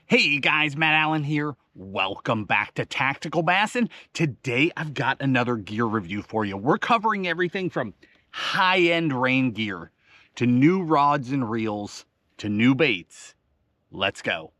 Hey guys, Matt Allen here. Welcome back to Tactical Bassin. Today I've got another gear review for you. We're covering everything from high-end rain gear to new rods and reels to new baits. Let's go.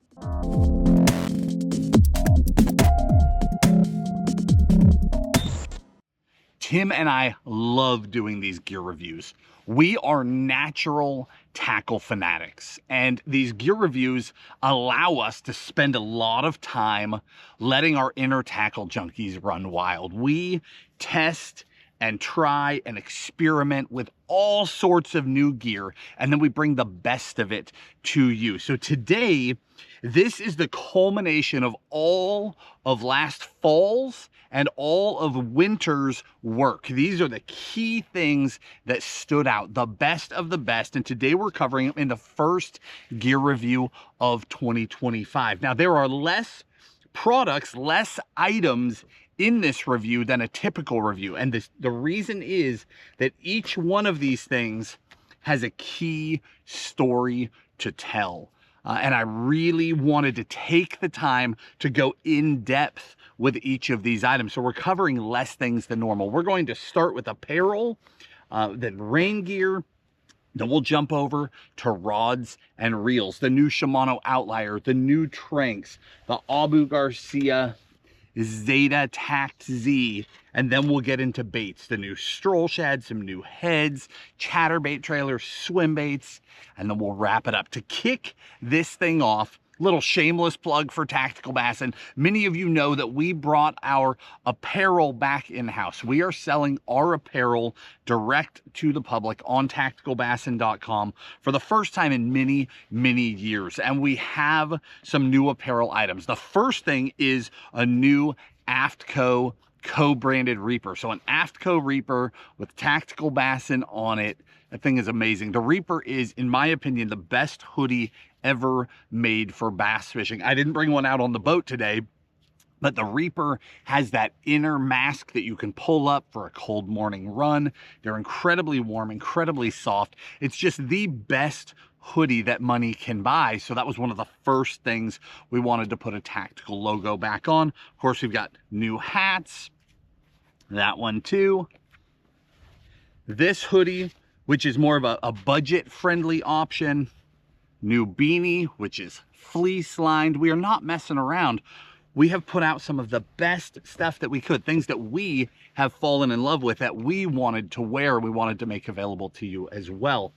Tim and I love doing these gear reviews. We are natural tackle fanatics, and these gear reviews allow us to spend a lot of time letting our inner tackle junkies run wild. We test and try and experiment with all sorts of new gear, and then we bring the best of it to you. So today, this is the culmination of all of last fall's and all of winter's work. These are the key things that stood out, the best of the best, and today we're covering them in the first gear review of 2025. Now, there are less products, less items in this review than a typical review, and the reason is that each one of these things has a key story to tell. And I really wanted to take the time to go in depth with each of these items. So we're covering less things than normal. We're going to start with apparel, then rain gear, then we'll jump over to rods and reels, the new Shimano Outlier, the new Tranx, the Garcia Zeta Tact Z, and then we'll get into baits, the new Stroll Shad, some new heads, Chatterbait trailers, swim baits, and then we'll wrap it up. To kick this thing off, little shameless plug for Tactical Bassin. Many of you know that we brought our apparel back in-house. We are selling our apparel direct to the public on tacticalbassin.com for the first time in many, many years. And we have some new apparel items. The first thing is a new Aftco co-branded Reaper. So an Aftco Reaper with Tactical Bassin on it. That thing is amazing. The Reaper is, in my opinion, the best hoodie ever made for bass fishing. I didn't bring one out on the boat today, but the Reaper has that inner mask that you can pull up for a cold morning run. They're incredibly warm, incredibly soft. It's just the best hoodie that money can buy. So that was one of the first things we wanted to put a Tactical logo back on. Of course, we've got new hats, that one too. This hoodie, which is more of a budget-friendly option. New beanie, which is fleece lined. We are not messing around. We have put out some of the best stuff that we could, things that we have fallen in love with, that we wanted to wear, we wanted to make available to you as well.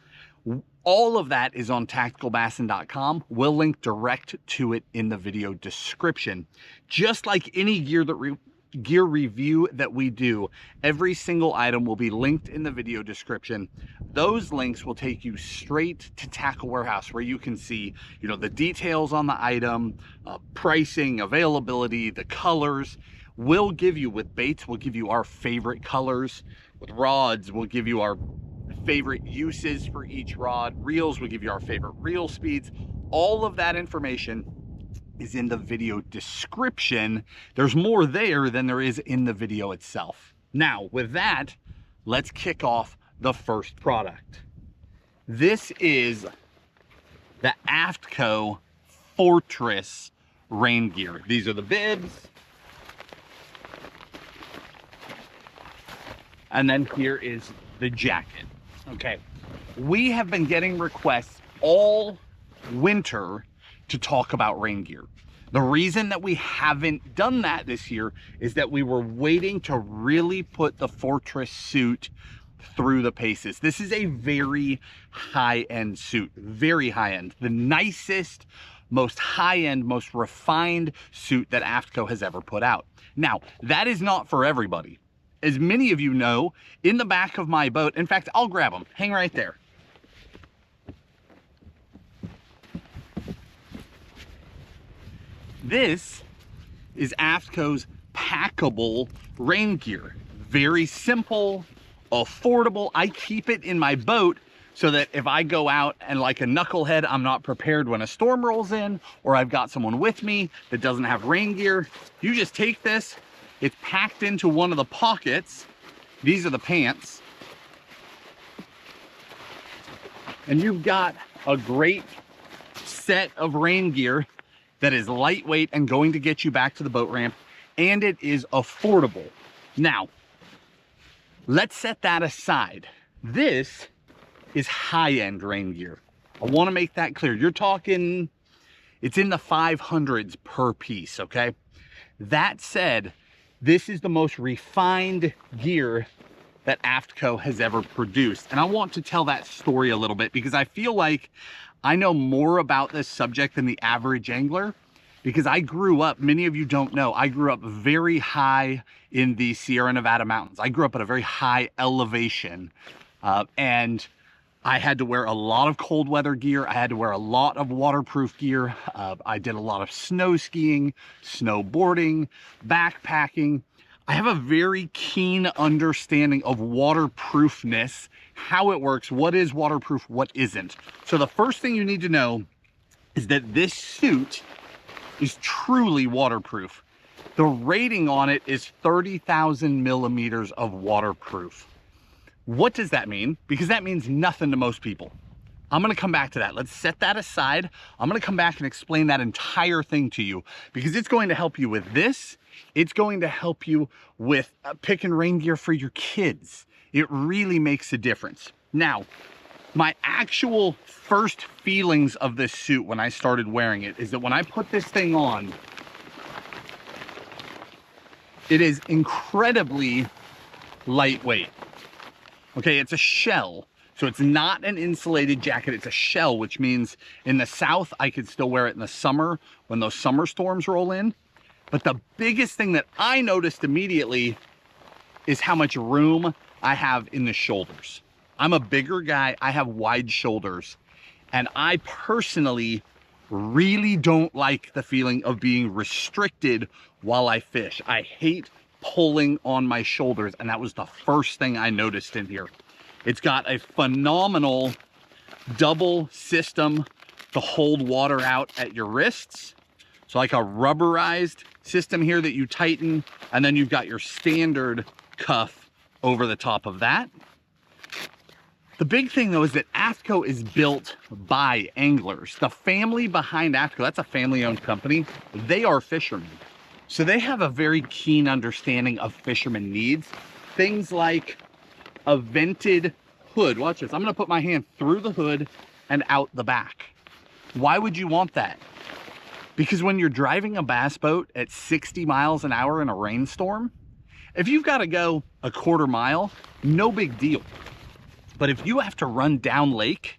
All of that is on tacticalbassin.com. We'll link direct to it in the video description. Just like any gear review that we do, every single item will be linked in the video description. Those links will take you straight to Tackle Warehouse, where you can see, the details on the item, pricing, availability, the colors. We'll give you, with baits, we'll give you our favorite colors. With rods, we'll give you our favorite uses for each rod. Reels, we'll give you our favorite reel speeds. All of that information is in the video description. There's more there than there is in the video itself. Now, with that, let's kick off the first product. This is the Aftco Fortress rain gear. These are the bibs. And then here is the jacket. Okay, we have been getting requests all winter to talk about rain gear. The reason that we haven't done that this year is that we were waiting to really put the Fortress suit through the paces. This is a very high-end suit, very high-end. The nicest, most high-end, most refined suit that Aftco has ever put out. Now, that is not for everybody. As many of you know, in the back of my boat, in fact, I'll grab them, hang right there. This is Aftco's packable rain gear. Very simple, affordable. I keep it in my boat so that if I go out and, like a knucklehead, I'm not prepared when a storm rolls in, or I've got someone with me that doesn't have rain gear. You just take this, it's packed into one of the pockets. These are the pants. And you've got a great set of rain gear that is lightweight and going to get you back to the boat ramp, and it is affordable. Now, let's set that aside. This is high-end rain gear. I want to make that clear. You're talking, it's in the 500s per piece, okay? That said, this is the most refined gear that Aftco has ever produced. And I want to tell that story a little bit because I feel like I know more about this subject than the average angler, because I grew up, many of you don't know, I grew up very high in the Sierra Nevada mountains. I grew up at a very high elevation, and I had to wear a lot of cold weather gear. I had to wear a lot of waterproof gear. I did a lot of snow skiing, snowboarding, backpacking. I have a very keen understanding of waterproofness, how it works, what is waterproof, what isn't. So the first thing you need to know is that this suit is truly waterproof. The rating on it is 30,000 millimeters of waterproof. What does that mean? Because that means nothing to most people. I'm gonna come back to that. Let's set that aside. I'm gonna come back and explain that entire thing to you because it's going to help you with this. It's going to help you with picking rain gear for your kids. It really makes a difference. Now, my actual first feelings of this suit when I started wearing it is that when I put this thing on, it is incredibly lightweight. Okay, it's a shell. So it's not an insulated jacket, it's a shell, which means in the South, I could still wear it in the summer when those summer storms roll in. But the biggest thing that I noticed immediately is how much room I have in the shoulders. I'm a bigger guy, I have wide shoulders, and I personally really don't like the feeling of being restricted while I fish. I hate pulling on my shoulders, and that was the first thing I noticed in here. It's got a phenomenal double system to hold water out at your wrists. So like a rubberized system here that you tighten, and then you've got your standard cuff over the top of that. The big thing though is that Aftco is built by anglers. The family behind Aftco, that's a family-owned company, they are fishermen. So they have a very keen understanding of fishermen needs. Things like a vented hood. Watch this, I'm gonna put my hand through the hood and out the back. Why would you want that? Because when you're driving a bass boat at 60 miles an hour in a rainstorm, if you've got to go a quarter mile, no big deal. But if you have to run down lake,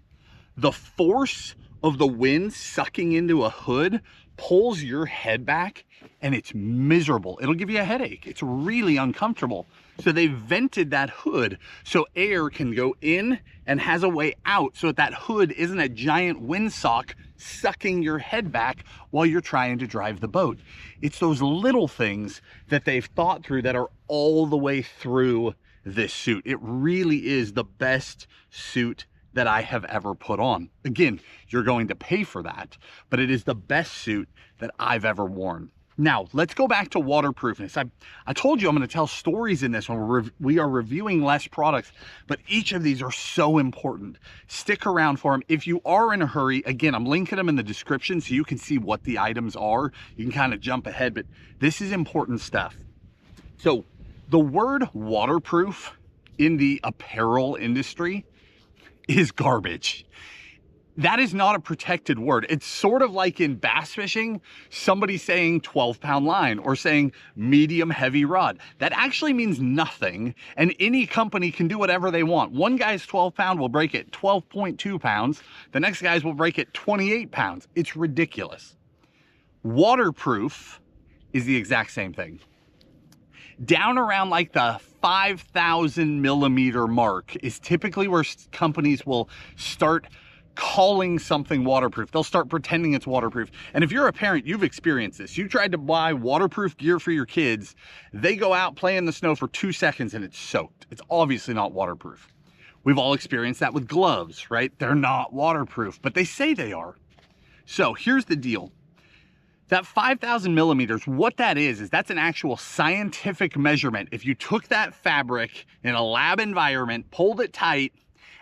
the force of the wind sucking into a hood pulls your head back and it's miserable. It'll give you a headache. It's really uncomfortable. So they vented that hood so air can go in and has a way out so that hood isn't a giant windsock sucking your head back while you're trying to drive the boat. It's those little things that they've thought through that are all the way through this suit. It really is the best suit that I have ever put on. Again, you're going to pay for that, but it is the best suit that I've ever worn. Now, let's go back to waterproofness. I told you I'm going to tell stories in this one. We are reviewing less products, but each of these are so important. Stick around for them. If you are in a hurry, again, I'm linking them in the description so you can see what the items are. You can kind of jump ahead, but this is important stuff. So the word waterproof in the apparel industry is garbage. That is not a protected word. It's sort of like in bass fishing, somebody saying 12-pound line or saying medium heavy rod. That actually means nothing, and any company can do whatever they want. One guy's 12-pound will break it 12.2 pounds. The next guy's will break it 28 pounds. It's ridiculous. Waterproof is the exact same thing. Down around like the 5,000 millimeter mark is typically where companies will start calling something waterproof. They'll start pretending it's waterproof. And if you're a parent, you've experienced this. You tried to buy waterproof gear for your kids. They go out, play in the snow for 2 seconds and it's soaked. It's obviously not waterproof. We've all experienced that with gloves, right? They're not waterproof, but they say they are. So here's the deal. That 5,000 millimeters, what that is that's an actual scientific measurement. If you took that fabric in a lab environment, pulled it tight,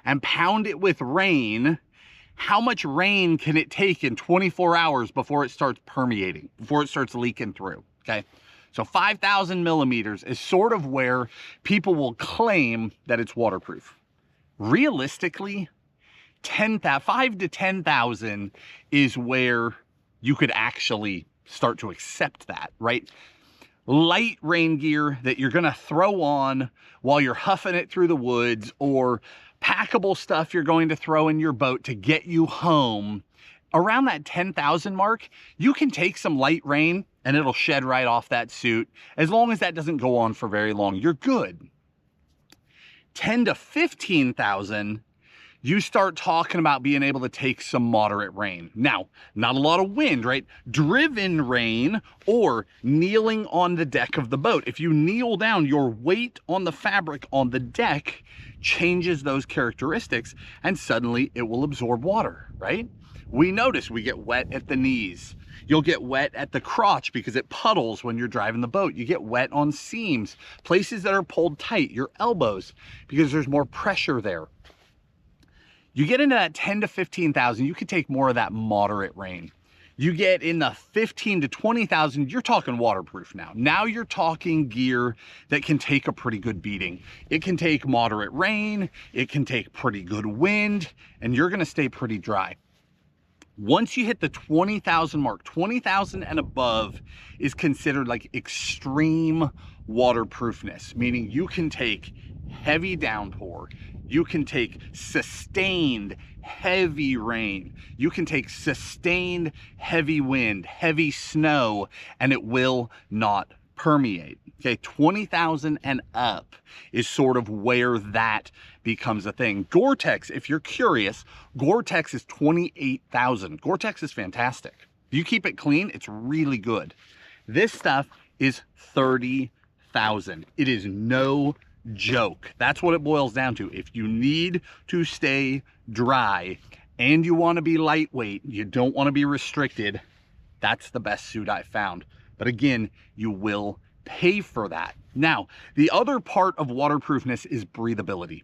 and pound it with rain, how much rain can it take in 24 hours before it starts permeating, before it starts leaking through, okay? So 5,000 millimeters is sort of where people will claim that it's waterproof. Realistically, 5 to 10,000 is where you could actually start to accept that, right? Light rain gear that you're gonna throw on while you're huffing it through the woods, or packable stuff you're going to throw in your boat to get you home, around that 10,000 mark, you can take some light rain and it'll shed right off that suit. As long as that doesn't go on for very long, you're good. 10 to 15,000, you start talking about being able to take some moderate rain. Now, not a lot of wind, right? Driven rain, or kneeling on the deck of the boat. If you kneel down, your weight on the fabric on the deck changes those characteristics, and suddenly it will absorb water, right? We notice we get wet at the knees. You'll get wet at the crotch because it puddles when you're driving the boat. You get wet on seams, places that are pulled tight, your elbows, because there's more pressure there. You get into that 10 to 15,000, you could take more of that moderate rain. You get in the 15 to 20,000, you're talking waterproof now. Now you're talking gear that can take a pretty good beating. It can take moderate rain, it can take pretty good wind, and you're gonna stay pretty dry. Once you hit the 20,000 mark, 20,000 and above is considered like extreme waterproofness, meaning you can take heavy downpour, you can take sustained heavy rain, you can take sustained heavy wind, heavy snow, and it will not permeate. Okay, 20,000 and up is sort of where that becomes a thing. Gore-Tex, if you're curious, Gore-Tex is 28,000. Gore-Tex is fantastic. If you keep it clean, it's really good. This stuff is 30,000. It is no joke. That's what it boils down to. If you need to stay dry and you want to be lightweight, you don't want to be restricted, that's the best suit I found. But again, you will pay for that. Now, the other part of waterproofness is breathability.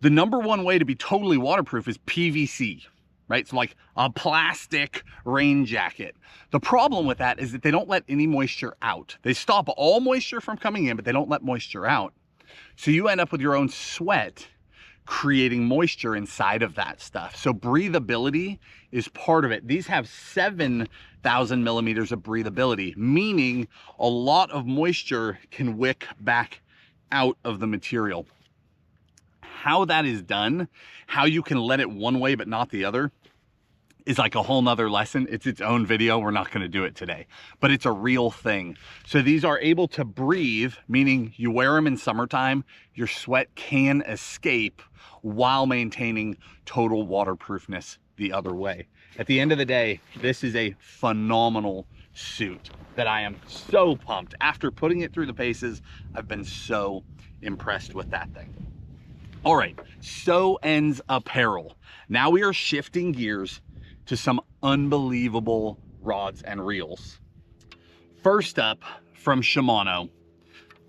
The number one way to be totally waterproof is PVC, right? So like a plastic rain jacket. The problem with that is that they don't let any moisture out. They stop all moisture from coming in, but they don't let moisture out. So you end up with your own sweat creating moisture inside of that stuff. So breathability is part of it. These have 7,000 millimeters of breathability, meaning a lot of moisture can wick back out of the material. How that is done, how you can let it one way but not the other, is like a whole nother lesson. It's its own video. We're not going to do it today, but it's a real thing. So these are able to breathe, meaning you wear them in summertime, your sweat can escape while maintaining total waterproofness the other way. At the end of the day, this is a phenomenal suit that I am so pumped. After putting it through the paces, I've been so impressed with that thing. All right, so ends apparel. Now we are shifting gears to some unbelievable rods and reels. First up, from Shimano,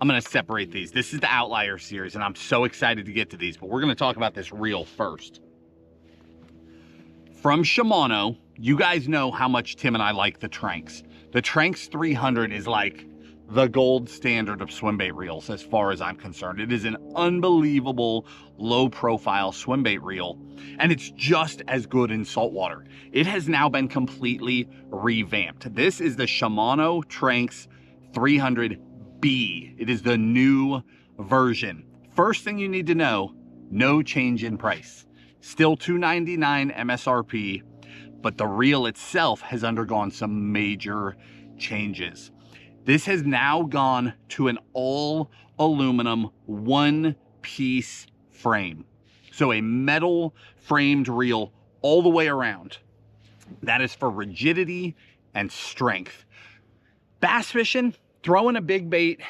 I'm gonna separate these. This is the Outlier Series, and I'm so excited to get to these, but we're gonna talk about this reel first. From Shimano, you guys know how much Tim and I like the Tranx. The Tranx 300 is like the gold standard of swimbait reels as far as I'm concerned. It is an unbelievable low profile swimbait reel, and it's just as good in saltwater. It has now been completely revamped. This is the Shimano Tranx 300B. It is the new version. First thing you need to know, no change in price. Still $299 MSRP, but the reel itself has undergone some major changes. This has now gone to an all aluminum one-piece frame. So a metal framed reel all the way around. That is for rigidity and strength. Bass fishing, throwing a big bait,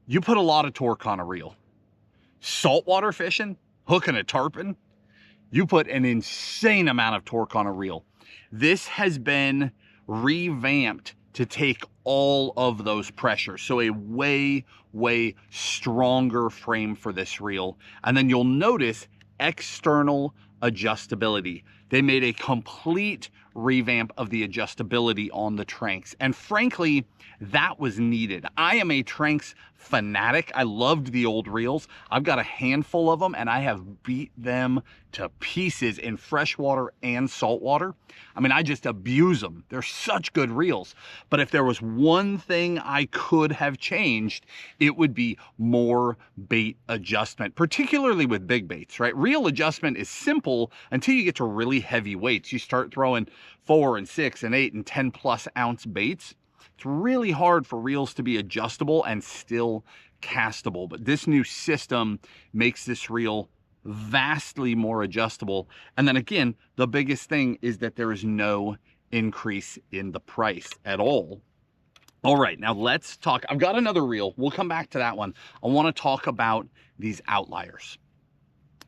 you put a lot of torque on a reel. Saltwater fishing, hooking a tarpon, you put an insane amount of torque on a reel. This has been revamped to take all of those pressures. So a way stronger frame for this reel. And then you'll notice external adjustability. They made a complete revamp of the adjustability on the Tranx. And frankly, that was needed. I am a Tranx fanatic. I loved the old reels. I've got a handful of them and I have beat them to pieces in freshwater and saltwater. I mean, I just abuse them. They're such good reels. But if there was one thing I could have changed, it would be more bait adjustment, particularly with big baits, right? Reel adjustment is simple until you get to really heavy weights. You start throwing 4 and 6 and 8 and 10 plus ounce baits. It's really hard for reels to be adjustable and still castable, but this new system makes this reel vastly more adjustable. And then again, the biggest thing is that there is no increase in the price at all. All right, now let's talk. I've got another reel. We'll come back to that one. I want to talk about these outliers.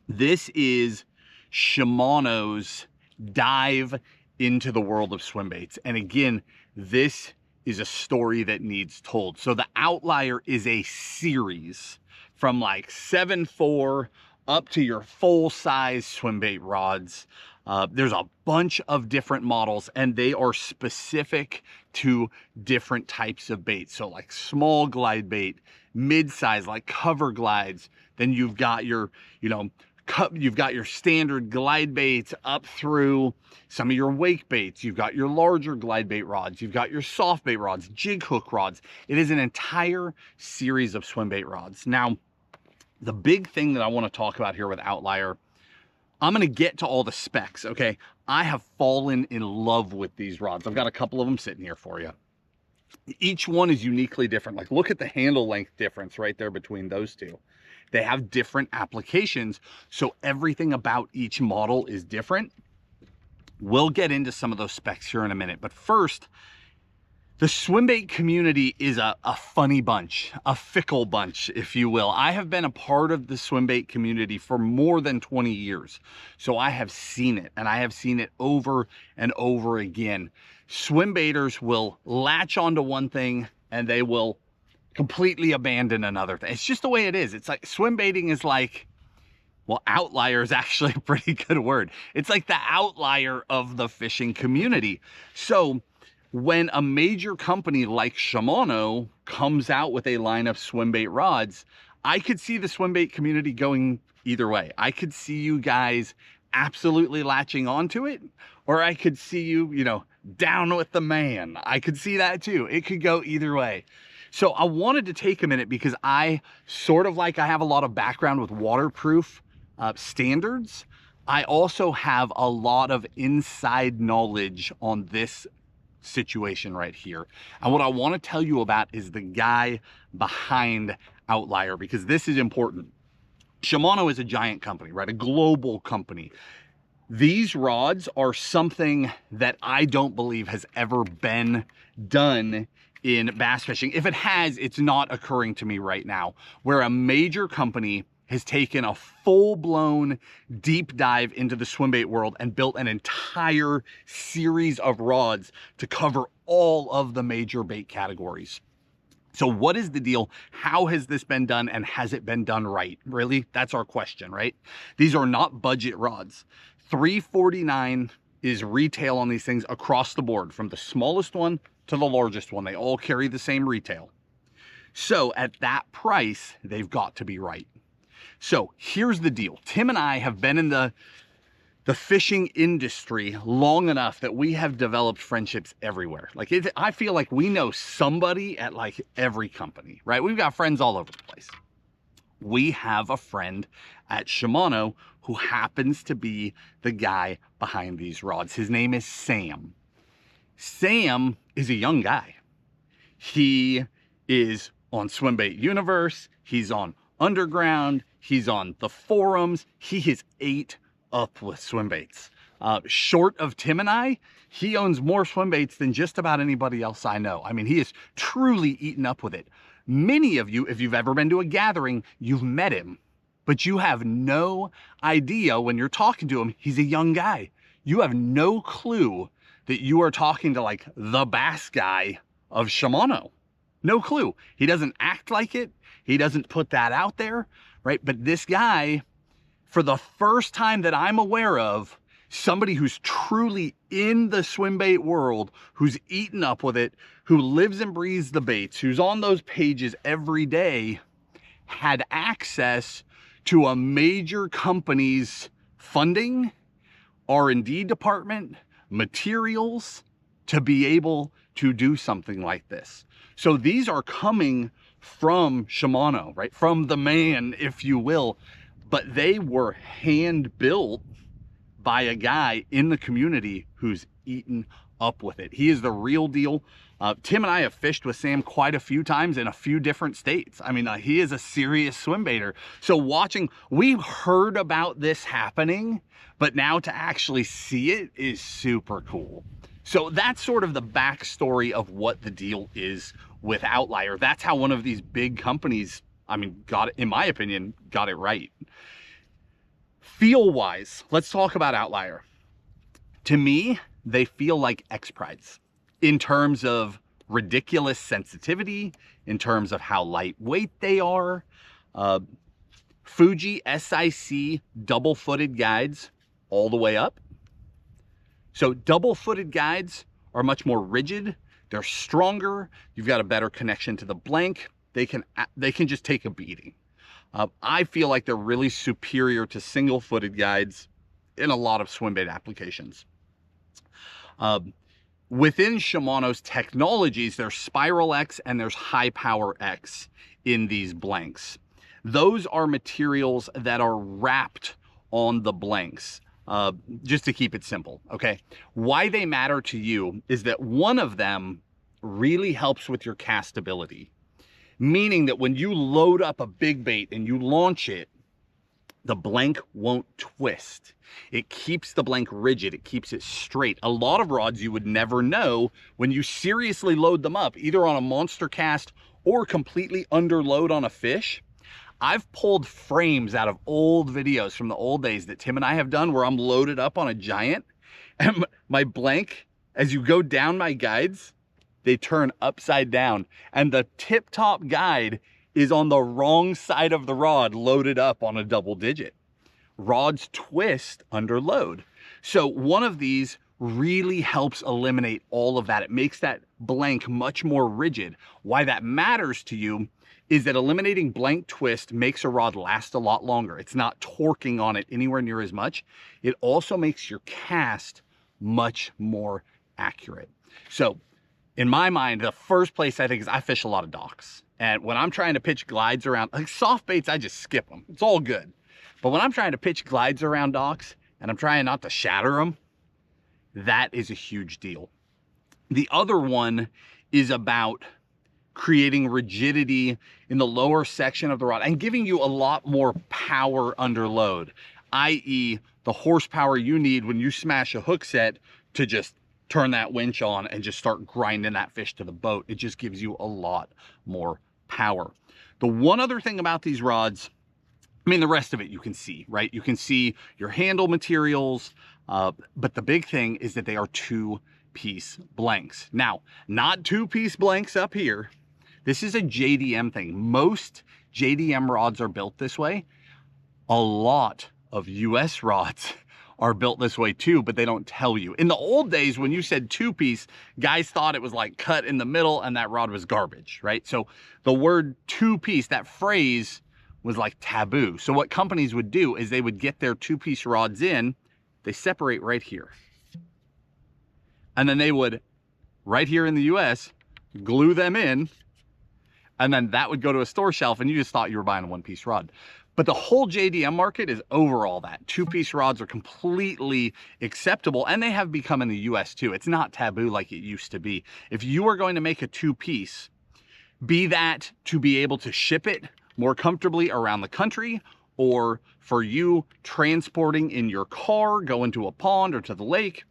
This is Shimano's dive into the world of swim baits. And again, this is a story that needs told. So the Outlier is a series from like 7.4 up to your full-size swim bait rods. There's a bunch of different models and they are specific to different types of bait. So like small glide bait, mid-size like cover glides. Then you've got your, you've got your standard glide baits up through some of your wake baits. You've got your larger glide bait rods. You've got your soft bait rods, jig hook rods. It is an entire series of swim bait rods. Now, the big thing that I want to talk about here with Outlier, I'm going to get to all the specs, okay? I have fallen in love with these rods. I've got a couple of them sitting here for you. Each one is uniquely different. Like, look at the handle length difference right there between those two. They have different applications, so everything about each model is different. We'll get into some of those specs here in a minute, but first, the swim bait community is a funny bunch, a fickle bunch, if you will. I have been a part of the swim bait community for more than 20 years, so I have seen it, and I have seen it over and over again. Swim baiters will latch onto one thing, and they will completely abandon another thing. It's just the way it is. It's like swim baiting is like, well, outlier is actually a pretty good word. It's like the outlier of the fishing community. So when a major company like Shimano comes out with a line of swim bait rods, I could see the swim bait community going either way. I could see you guys absolutely latching onto it, or I could see you, down with the man. I could see that too. It could go either way. So I wanted to take a minute because I have a lot of background with waterproof standards. I also have a lot of inside knowledge on this situation right here. And what I want to tell you about is the guy behind Outlier, because this is important. Shimano is a giant company, right? A global company. These rods are something that I don't believe has ever been done in bass fishing. If it has, it's not occurring to me right now, where a major company has taken a full-blown deep dive into the swim bait world and built an entire series of rods to cover all of the major bait categories. So what is the deal? How has this been done, and has it been done right? Really? That's our question, right? These are not budget rods. $349 is retail on these things across the board, from the smallest one to the largest one. They all carry the same retail. So at that price, they've got to be right. So here's the deal. Tim and I have been in the fishing industry long enough that we have developed friendships everywhere. I feel like we know somebody at like every company, right? We've got friends all over the place. We have a friend at Shimano who happens to be the guy behind these rods. His name is Sam. Sam is a young guy. He is on Swimbait Universe. He's on Underground. He's on the forums. He is ate up with swim baits. Short of Tim and I, he owns more swim baits than just about anybody else I know. I mean, he is truly eaten up with it. Many of you, if you've ever been to a gathering, you've met him, but you have no idea when you're talking to him, he's a young guy. You have no clue that you are talking to like the bass guy of Shimano. No clue. He doesn't act like it. He doesn't put that out there, right? But this guy, for the first time that I'm aware of, somebody who's truly in the swim bait world, who's eaten up with it, who lives and breathes the baits, who's on those pages every day, had access to a major company's funding, R&D department, materials, to be able to do something like this. So these are coming from Shimano, right? From the man, if you will, but they were hand built by a guy in the community who's eaten up with it. He is the real deal. Tim and I have fished with Sam quite a few times in a few different states. I mean, he is a serious swim baiter. So we've heard about this happening, but now to actually see it is super cool. So that's sort of the backstory of what the deal is with Outlier. That's how one of these big companies, I mean, got it, in my opinion, got it right. Feel-wise, let's talk about Outlier. To me, they feel like X-Prides in terms of ridiculous sensitivity, in terms of how lightweight they are. Fuji SIC double-footed guides all the way up. So double-footed guides are much more rigid. They're stronger. You've got a better connection to the blank. They can just take a beating. I feel like they're really superior to single-footed guides in a lot of swim bait applications. Within Shimano's technologies, there's Spiral X and there's High Power X in these blanks. Those are materials that are wrapped on the blanks. Just to keep it simple, okay? Why they matter to you is that one of them really helps with your castability. Meaning that when you load up a big bait and you launch it, the blank won't twist. It keeps the blank rigid, it keeps it straight. A lot of rods you would never know when you seriously load them up, either on a monster cast or completely underload on a fish. I've pulled frames out of old videos from the old days that Tim and I have done where I'm loaded up on a giant, and my blank, as you go down my guides, they turn upside down, and the tip-top guide is on the wrong side of the rod loaded up on a double digit. Rods twist under load. So one of these really helps eliminate all of that. It makes that blank much more rigid. Why that matters to you is that eliminating blank twist makes a rod last a lot longer. It's not torquing on it anywhere near as much. It also makes your cast much more accurate. So in my mind, the first place I think is I fish a lot of docks. And when I'm trying to pitch glides around, like soft baits, I just skip them. It's all good. But when I'm trying to pitch glides around docks and I'm trying not to shatter them, that is a huge deal. The other one is about creating rigidity in the lower section of the rod and giving you a lot more power under load, i.e. the horsepower you need when you smash a hook set to just turn that winch on and just start grinding that fish to the boat. It just gives you a lot more power. The one other thing about these rods, I mean, the rest of it you can see, right? You can see your handle materials, but the big thing is that they are two-piece blanks. Now, not two-piece blanks up here. This is a JDM thing. Most JDM rods are built this way. A lot of US rods are built this way too, but they don't tell you. In the old days, when you said two-piece, guys thought it was like cut in the middle and that rod was garbage, right? So the word two-piece, that phrase was like taboo. So what companies would do is they would get their two-piece rods in, they separate right here. And then they would, right here in the US, glue them in, and then that would go to a store shelf and you just thought you were buying a one-piece rod. But the whole JDM market is over all that. Two-piece rods are completely acceptable, and they have become in the US too. It's not taboo like it used to be. If you are going to make a two-piece, be that to be able to ship it more comfortably around the country, or for you transporting in your car, going to a pond or to the lake,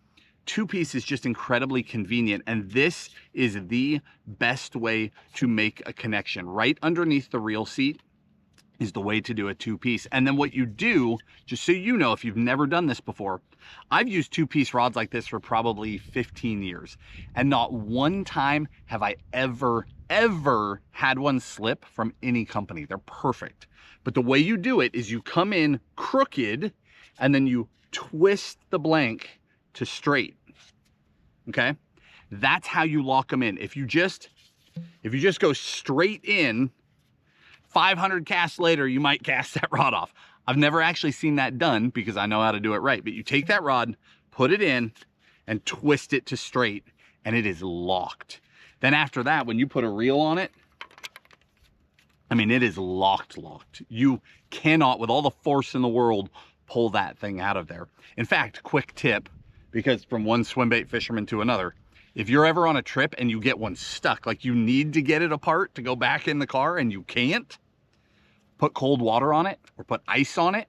two-piece is just incredibly convenient, and this is the best way to make a connection. Right underneath the reel seat is the way to do a two-piece. And then what you do, just so you know, if you've never done this before, I've used two-piece rods like this for probably 15 years, and not one time have I ever had one slip from any company. They're perfect. But the way you do it is you come in crooked, and then you twist the blank to straight, okay? That's how you lock them in. If you just go straight in, 500 casts later, you might cast that rod off. I've never actually seen that done because I know how to do it right. But you take that rod, put it in, and twist it to straight, and it is locked. Then after that, when you put a reel on it, I mean, it is locked. You cannot, with all the force in the world, pull that thing out of there. In fact, quick tip, because from one swimbait fisherman to another, if you're ever on a trip and you get one stuck, like you need to get it apart to go back in the car and you can't, put cold water on it or put ice on it,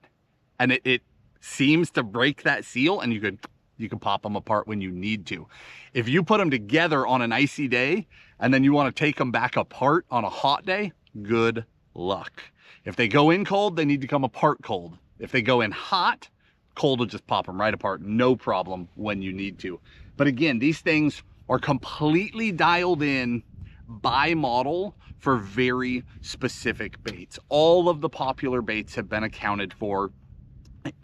and it seems to break that seal, and you can pop them apart when you need to. If you put them together on an icy day and then you want to take them back apart on a hot day, good luck. If they go in cold, they need to come apart cold. If they go in hot, cold will just pop them right apart, no problem when you need to. But again, these things are completely dialed in by model for very specific baits. All of the popular baits have been accounted for.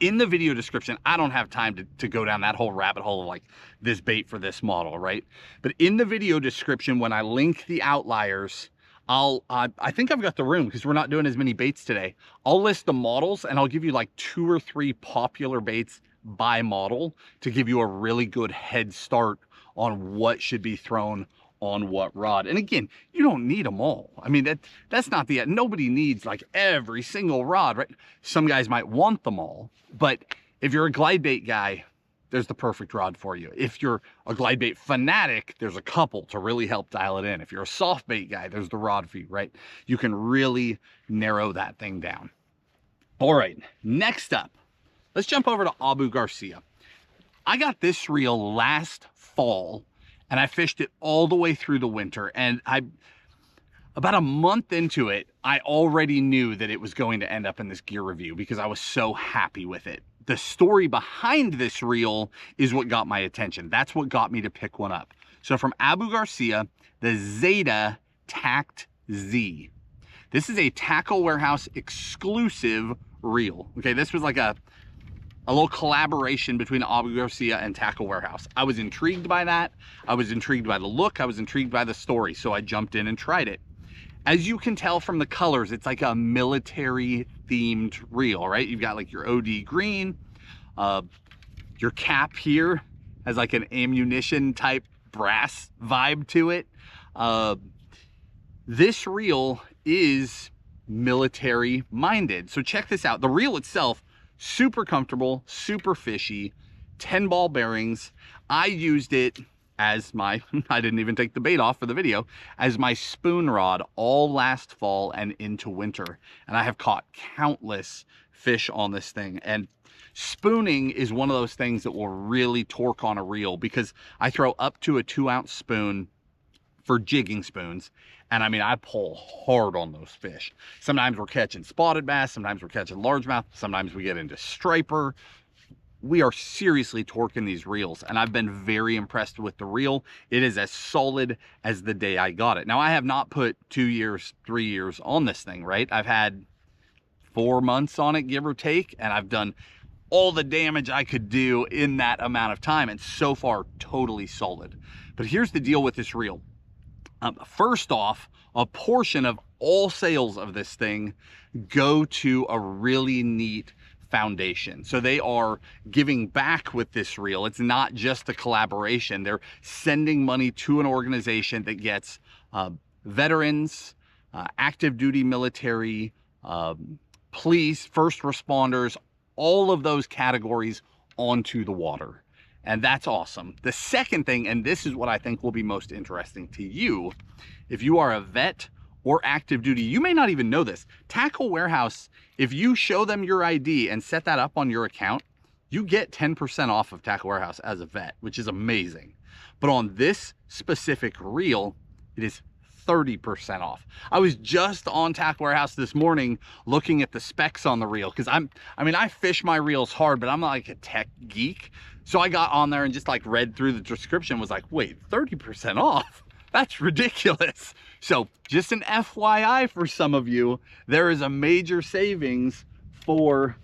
In the video description, I don't have time to go down that whole rabbit hole of like this bait for this model, right? But in the video description, when I link the outliers, I think I've got the room because we're not doing as many baits today. I'll list the models and I'll give you like 2 or 3 popular baits by model to give you a really good head start on what should be thrown on what rod. And again, you don't need them all. I mean, that's not nobody needs like every single rod, right? Some guys might want them all, but if you're a glide bait guy, there's the perfect rod for you. If you're a glide bait fanatic, there's a couple to really help dial it in. If you're a soft bait guy, there's the rod for you, right? You can really narrow that thing down. All right, next up, let's jump over to Abu Garcia. I got this reel last fall and I fished it all the way through the winter, and about a month into it, I already knew that it was going to end up in this gear review because I was so happy with it. The story behind this reel is what got my attention. That's what got me to pick one up. So from Abu Garcia, the Zata Tact Z. This is a Tackle Warehouse exclusive reel. Okay, this was like a little collaboration between Abu Garcia and Tackle Warehouse. I was intrigued by that. I was intrigued by the look. I was intrigued by the story. So I jumped in and tried it. As you can tell from the colors, it's like a military themed reel, right? You've got like your OD green, your cap here has like an ammunition type brass vibe to it. This reel is military minded. So check this out. The reel itself, super comfortable, super fishy, 10 ball bearings. I used it as my, I didn't even take the bait off for the video, as my spoon rod all last fall and into winter. And I have caught countless fish on this thing. And spooning is one of those things that will really torque on a reel because I throw up to a 2-ounce spoon for jigging spoons. And I mean, I pull hard on those fish. Sometimes we're catching spotted bass, sometimes we're catching largemouth, sometimes we get into striper. We are seriously torquing these reels, and I've been very impressed with the reel. It is as solid as the day I got it. Now, I have not put 2 years, 3 years on this thing, right? I've had 4 months on it, give or take, and I've done all the damage I could do in that amount of time, and so far, totally solid. But here's the deal with this reel. First off, a portion of all sales of this thing go to a really neat foundation. So they are giving back with this reel. It's not just a collaboration. They're sending money to an organization that gets veterans, active duty military, police, first responders, all of those categories onto the water. And that's awesome. The second thing, and this is what I think will be most interesting to you, if you are a vet or active duty, you may not even know this. Tackle Warehouse, if you show them your ID and set that up on your account, you get 10% off of Tackle Warehouse as a vet, which is amazing. But on this specific reel, it is 30% off. I was just on Tackle Warehouse this morning looking at the specs on the reel because I fish my reels hard, but I'm not like a tech geek. So I got on there and just like read through the description, was like, wait, 30% off? That's ridiculous. So just an FYI for some of you, there is a major savings for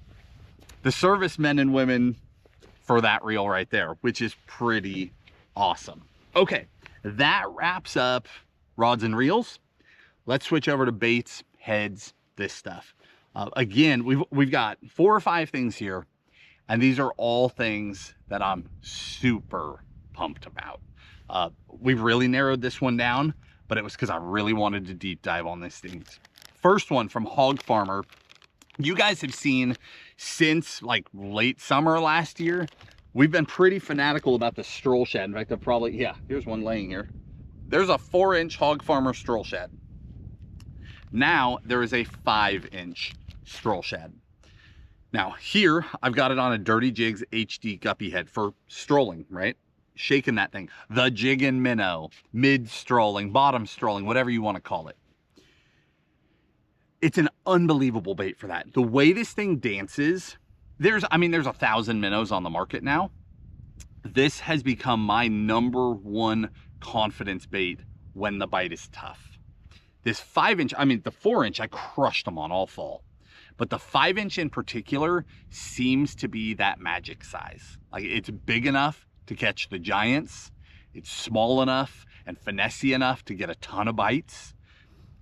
the servicemen and women for that reel right there, which is pretty awesome. Okay, that wraps up rods and reels. Let's switch over to baits, heads, this stuff. Again, we've got 4 or 5 things here, and these are all things that I'm super pumped about. We've really narrowed this one down, but it was because I really wanted to deep dive on these things. First one from Hog Farmer. You guys have seen since like late summer last year, we've been pretty fanatical about the Stroll Shad. In fact, I've probably, yeah, here's one laying here. There's a 4-inch Hog Farmer Stroll Shad. Now there is a 5-inch Stroll Shad. Now here, I've got it on a Dirty Jigs HD guppy head for strolling, right? Shaking that thing. The jiggin' minnow, mid strolling, bottom strolling, whatever you want to call it. It's an unbelievable bait for that. The way this thing dances, there's 1,000 minnows on the market now. This has become my #1 confidence bait when the bite is tough. This 5-inch, the 4-inch, I crushed them on all fall. But the 5-inch in particular seems to be that magic size. Like, it's big enough to catch the giants. It's small enough and finessey enough to get a ton of bites.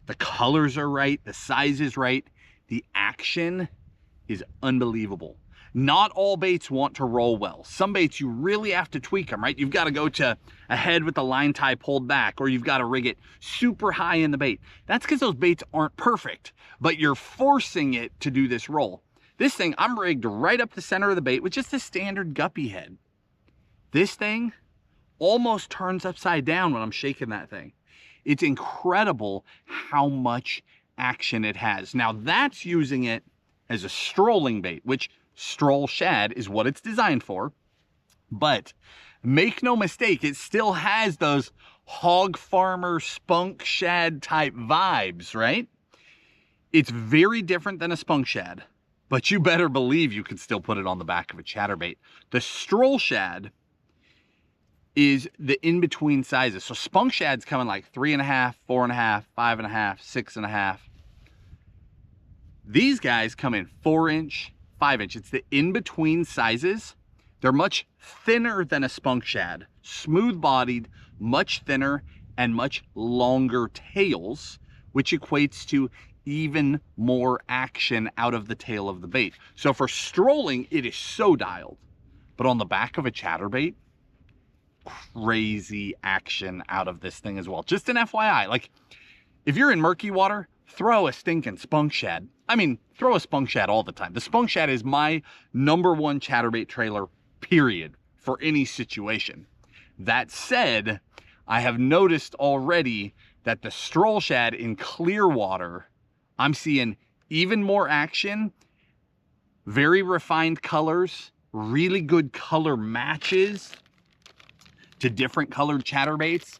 The colors are right, the size is right. The action is unbelievable. Not all baits want to roll well. Some baits, you really have to tweak them, right? You've got to go to a head with the line tie pulled back, or you've got to rig it super high in the bait. That's because those baits aren't perfect, but you're forcing it to do this roll. This thing, I'm rigged right up the center of the bait with just a standard guppy head. This thing almost turns upside down when I'm shaking that thing. It's incredible how much action it has. Now that's using it as a strolling bait, which Stroll Shad is what it's designed for. But make no mistake, it still has those Hog Farmer spunk shad type vibes, right? It's very different than a spunk shad, but you better believe you can still put it on the back of a chatterbait. The Stroll Shad is the in-between sizes. So spunk shad's coming like 3.5, 4.5, 5.5, 6.5. These guys come in 4-inch, 5-inch. It's the in-between sizes. They're much thinner than a spunk shad, smooth-bodied, much thinner, and much longer tails, which equates to even more action out of the tail of the bait. So for strolling, it is so dialed. But on the back of a chatterbait, crazy action out of this thing as well. Just an FYI, like if you're in murky water, throw a stinking spunk shad. Throw a spunk shad all the time. The spunk shad is my #1 chatterbait trailer, period, for any situation. That said, I have noticed already that the Stroll Shad in clear water, I'm seeing even more action, very refined colors, really good color matches to different colored chatterbaits,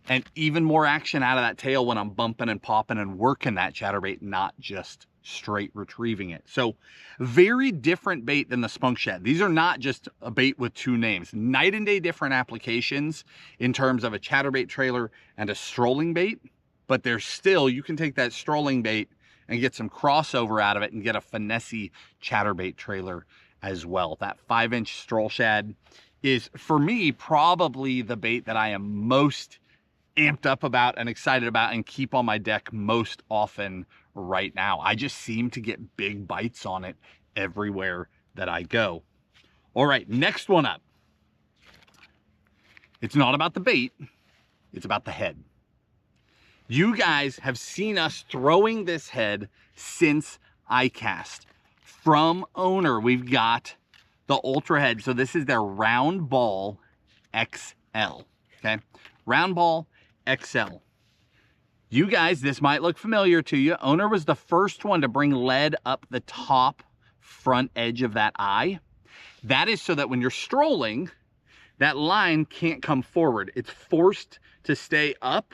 and even more action out of that tail when I'm bumping and popping and working that chatterbait, not just straight retrieving it. So very different bait than the spunk shad. These are not just a bait with 2 names. Night and day different applications in terms of a chatterbait trailer and a strolling bait, but there's still, you can take that strolling bait and get some crossover out of it and get a finessey chatterbait trailer as well. That 5-inch Stroll Shad is, for me, probably the bait that I am most amped up about and excited about and keep on my deck most often right now. I just seem to get big bites on it everywhere that I go. All right, next one up. It's not about the bait, it's about the head. You guys have seen us throwing this head since I cast. From Owner, we've got the Ultra Head. So this is their Round Ball XL, okay? Round Ball XL. You guys, this might look familiar to you. Owner was the first one to bring lead up the top front edge of that eye. That is so that when you're strolling, that line can't come forward. It's forced to stay up,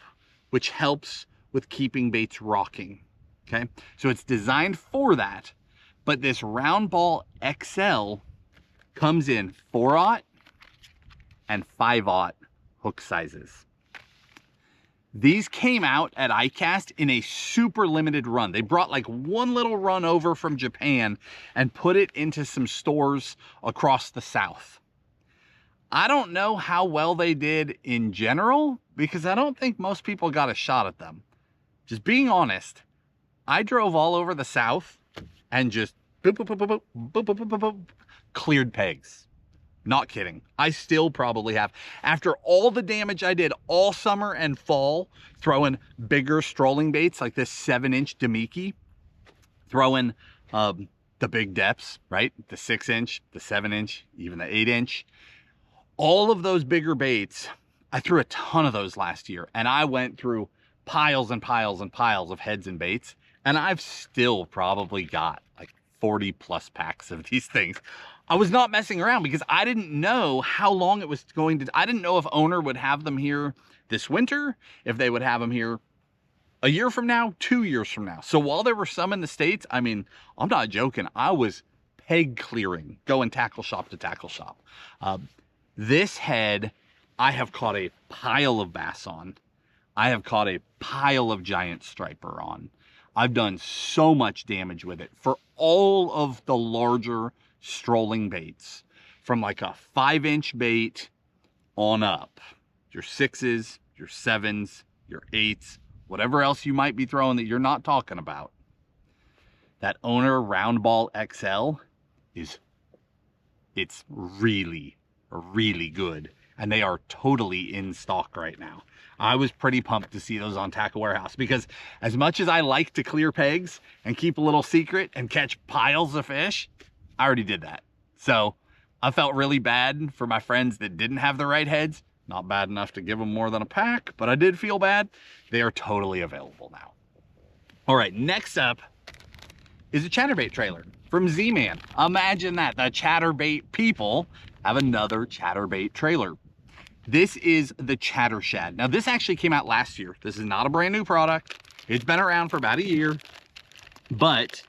which helps with keeping baits rocking, okay? So it's designed for that, but this Round Ball XL comes in 4/0 and 5/0 hook sizes. These came out at iCast in a super limited run. They brought like one little run over from Japan and put it into some stores across the South. I don't know how well they did in general, because I don't think most people got a shot at them. Just being honest, I drove all over the South and just boop, boop, boop, boop, boop, boop, boop, boop, boop, cleared pegs. Not kidding. I still probably have. After all the damage I did all summer and fall, throwing bigger strolling baits like this 7-inch Demiki, throwing the big depths, right? The 6-inch, the 7-inch, even the 8-inch. All of those bigger baits, I threw a ton of those last year, and I went through piles and piles and piles of heads and baits, and I've still probably got like 40 plus packs of these things. I was not messing around because I didn't know how long it was going to, I didn't know if owner would have them here this winter, if they would have them here a year from now, 2 years from now. So while there were some in the States, I mean, I'm not joking, I was peg clearing, going tackle shop to tackle shop. This head, I have caught a pile of bass on. I have caught a pile of giant striper on. I've done so much damage with it for all of the larger strolling baits, from like a 5-inch bait on up. Your 6s, your 7s, your 8s, whatever else you might be throwing that you're not talking about. That Owner Round Ball XL it's really good, and they are totally in stock right now. I was pretty pumped to see those on Tackle Warehouse, because as much as I like to clear pegs and keep a little secret and catch piles of fish, I already did that. So I felt really bad for my friends that didn't have the right heads. Not bad enough to give them more than a pack, but I did feel bad. They are totally available now. All right, next up is a Chatterbait trailer from Z-Man. Imagine that, the Chatterbait people have another Chatterbait trailer. This is the Chatter Shad. Now this actually came out last year. This is not a brand new product. It's been around for about a year, but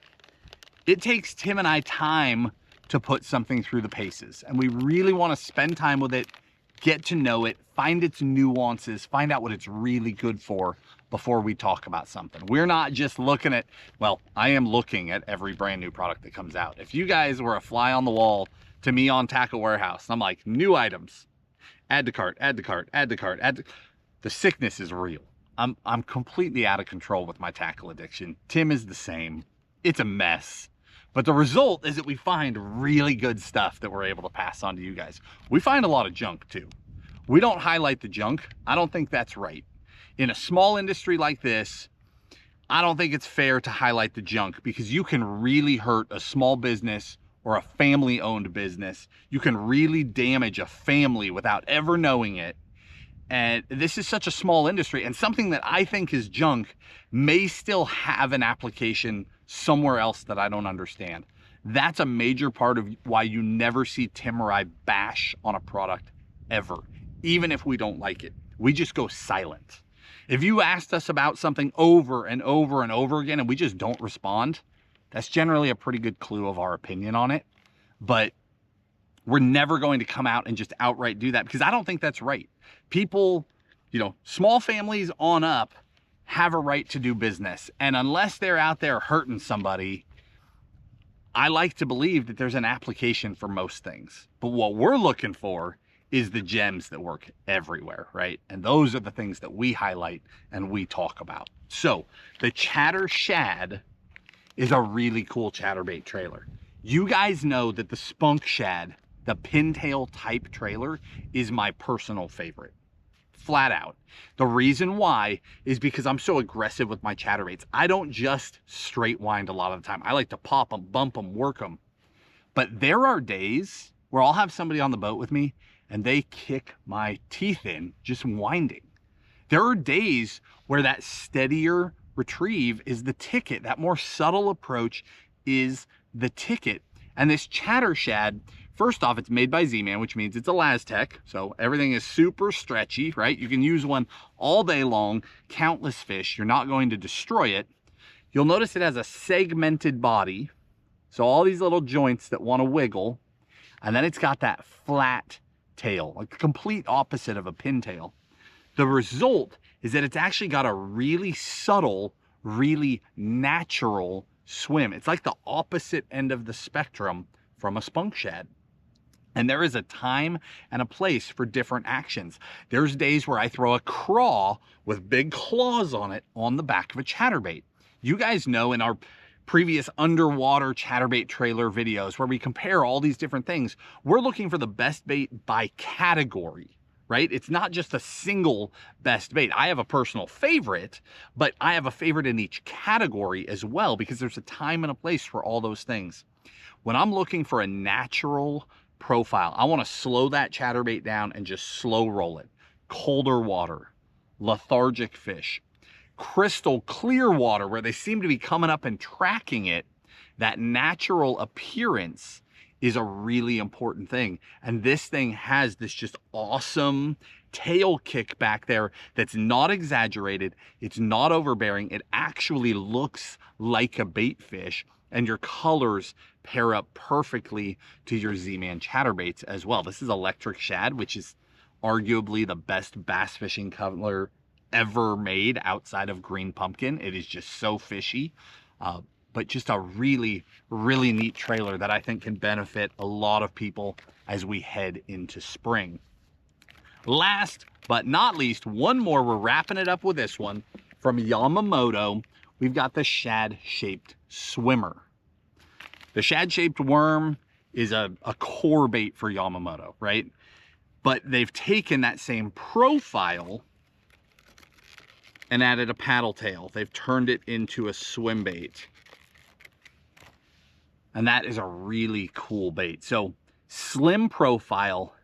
it takes Tim and I time to put something through the paces, and we really want to spend time with it, get to know it, find its nuances, find out what it's really good for before we talk about something. We're not just looking at, well, I am looking at every brand new product that comes out. If you guys were a fly on the wall to me on Tackle Warehouse, I'm like, new items, add to cart, add to cart, add to cart, add to... The sickness is real. I'm completely out of control with my tackle addiction. Tim is the same. It's a mess. But the result is that we find really good stuff that we're able to pass on to you guys. We find a lot of junk too. We don't highlight the junk. I don't think that's right. In a small industry like this, I don't think it's fair to highlight the junk, because you can really hurt a small business or a family-owned business. You can really damage a family without ever knowing it. And this is such a small industry, and something that I think is junk may still have an application somewhere else that I don't understand. That's a major part of why you never see Tim or I bash on a product ever, even if we don't like it. We just go silent. If you asked us about something over and over and over again and we just don't respond, that's generally a pretty good clue of our opinion on it. But we're never going to come out and just outright do that, because I don't think that's right. People, you know, small families on up have a right to do business. And unless they're out there hurting somebody, I like to believe that there's an application for most things. But what we're looking for is the gems that work everywhere, right? And those are the things that we highlight and we talk about. So the Chatter Shad is a really cool chatterbait trailer. You guys know that the Spunk Shad, the pintail type trailer, is my personal favorite. Flat out. The reason why is because I'm so aggressive with my chatterbaits. I don't just straight wind a lot of the time. I like to pop them, bump them, work them. But there are days where I'll have somebody on the boat with me and they kick my teeth in just winding. There are days where that steadier retrieve is the ticket. That more subtle approach is the ticket. And this Chatter Shad, first off, it's made by Z-Man, which means it's a Lastec, so everything is super stretchy, right? You can use one all day long, countless fish. You're not going to destroy it. You'll notice it has a segmented body, so all these little joints that want to wiggle, and then it's got that flat tail, like the complete opposite of a pintail. The result is that it's actually got a really subtle, really natural swim. It's like the opposite end of the spectrum from a Spunk Shad. And there is a time and a place for different actions. There's days where I throw a craw with big claws on it on the back of a chatterbait. You guys know in our previous underwater chatterbait trailer videos where we compare all these different things, we're looking for the best bait by category, right? It's not just a single best bait. I have a personal favorite, but I have a favorite in each category as well, because there's a time and a place for all those things. When I'm looking for a natural profile, I want to slow that chatterbait down and just slow roll it. Colder water, lethargic fish, crystal clear water where they seem to be coming up and tracking it. That natural appearance is a really important thing. And this thing has this just awesome tail kick back there that's not exaggerated. It's not overbearing. It actually looks like a bait fish, and your colors pair up perfectly to your Z-Man chatterbaits as well. This is electric shad, which is arguably the best bass fishing color ever made outside of green pumpkin. It is just so fishy, but just a really, really neat trailer that I think can benefit a lot of people as we head into spring. Last but not least, one more. We're wrapping it up with this one from Yamamoto. We've got the shad-shaped swimmer. The shad-shaped worm is a core bait for Yamamoto, right? But they've taken that same profile and added a paddle tail. They've turned it into a swim bait. And that is a really cool bait. So slim profile,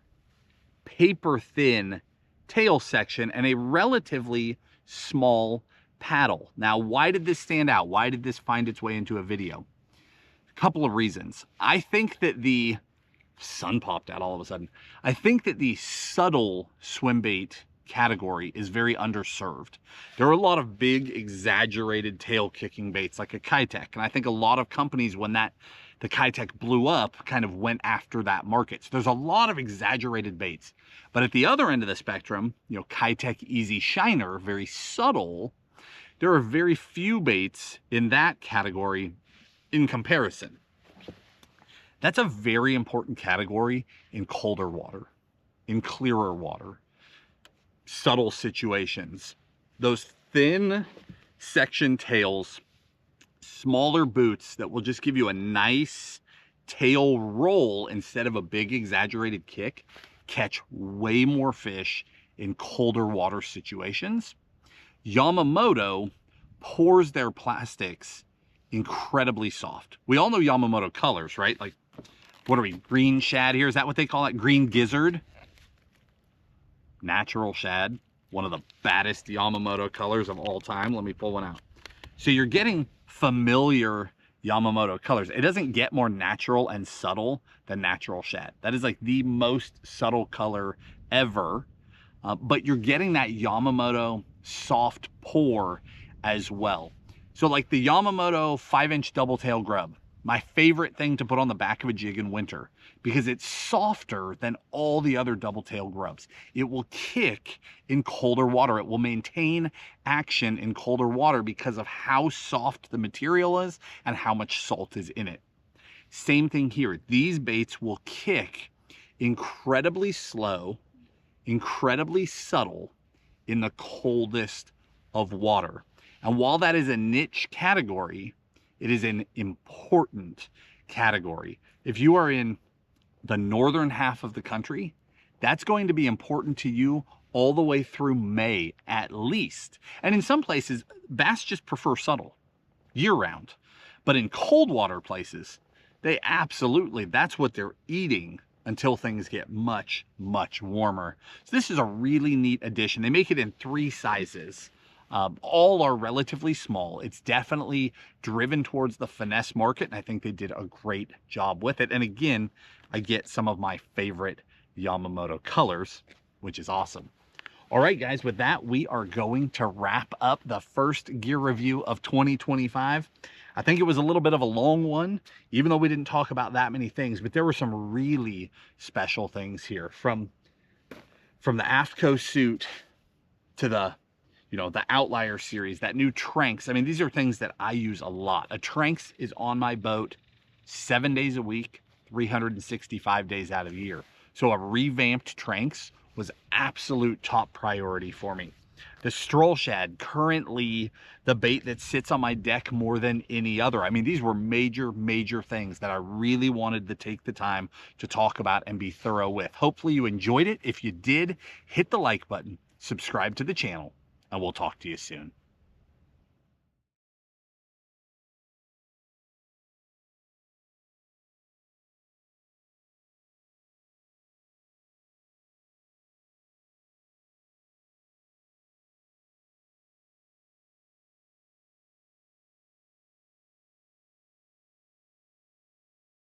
paper thin tail section, and a relatively small paddle. Now, why did this stand out? Why did this find its way into a video? A couple of reasons. I think that the sun popped out all of a sudden. I think that the subtle swim bait category is very underserved. There are a lot of big exaggerated tail kicking baits like a Zata, and I think a lot of companies, when the Zata blew up, kind of went after that market. So there's a lot of exaggerated baits. But at the other end of the spectrum, you know, Zata Easy Shiner, very subtle. There are very few baits in that category in comparison. That's a very important category in colder water, in clearer water, subtle situations. Those thin section tails, smaller boots that will just give you a nice tail roll instead of a big exaggerated kick, catch way more fish in colder water situations. Yamamoto pours their plastics incredibly soft. We all know Yamamoto colors, right? Like, what are we, green shad here? Is that what they call it? Green gizzard? Natural shad, one of the baddest Yamamoto colors of all time. Let me pull one out. So you're getting familiar Yamamoto colors. It doesn't get more natural and subtle than natural shad. That is like the most subtle color ever, but you're getting that Yamamoto soft pour as well. So like the Yamamoto 5-inch double tail grub, my favorite thing to put on the back of a jig in winter, because it's softer than all the other double tail grubs. It will kick in colder water. It will maintain action in colder water because of how soft the material is and how much salt is in it. Same thing here. These baits will kick incredibly slow, incredibly subtle in the coldest of water. And while that is a niche category, it is an important category. If you are in the northern half of the country, that's going to be important to you all the way through May at least. And in some places, bass just prefer subtle year-round. But in cold water places, they absolutely, that's what they're eating until things get much, much warmer. So this is a really neat addition. They make it in 3 sizes. All are relatively small. It's definitely driven towards the finesse market, and I think they did a great job with it. And again, I get some of my favorite Yamamoto colors, which is awesome. All right, guys, with that, we are going to wrap up the first gear review of 2025. I think it was a little bit of a long one, even though we didn't talk about that many things, but there were some really special things here, from the Aftco suit to the Outlier series, that new Tranx. I mean, these are things that I use a lot. A Tranx is on my boat 7 days a week, 365 days out of the year. So a revamped Tranx was absolute top priority for me. The Stroll Shad, currently the bait that sits on my deck more than any other. I mean, these were major things that I really wanted to take the time to talk about and be thorough with. Hopefully you enjoyed it. If you did, hit the like button, subscribe to the channel, and we'll talk to you soon.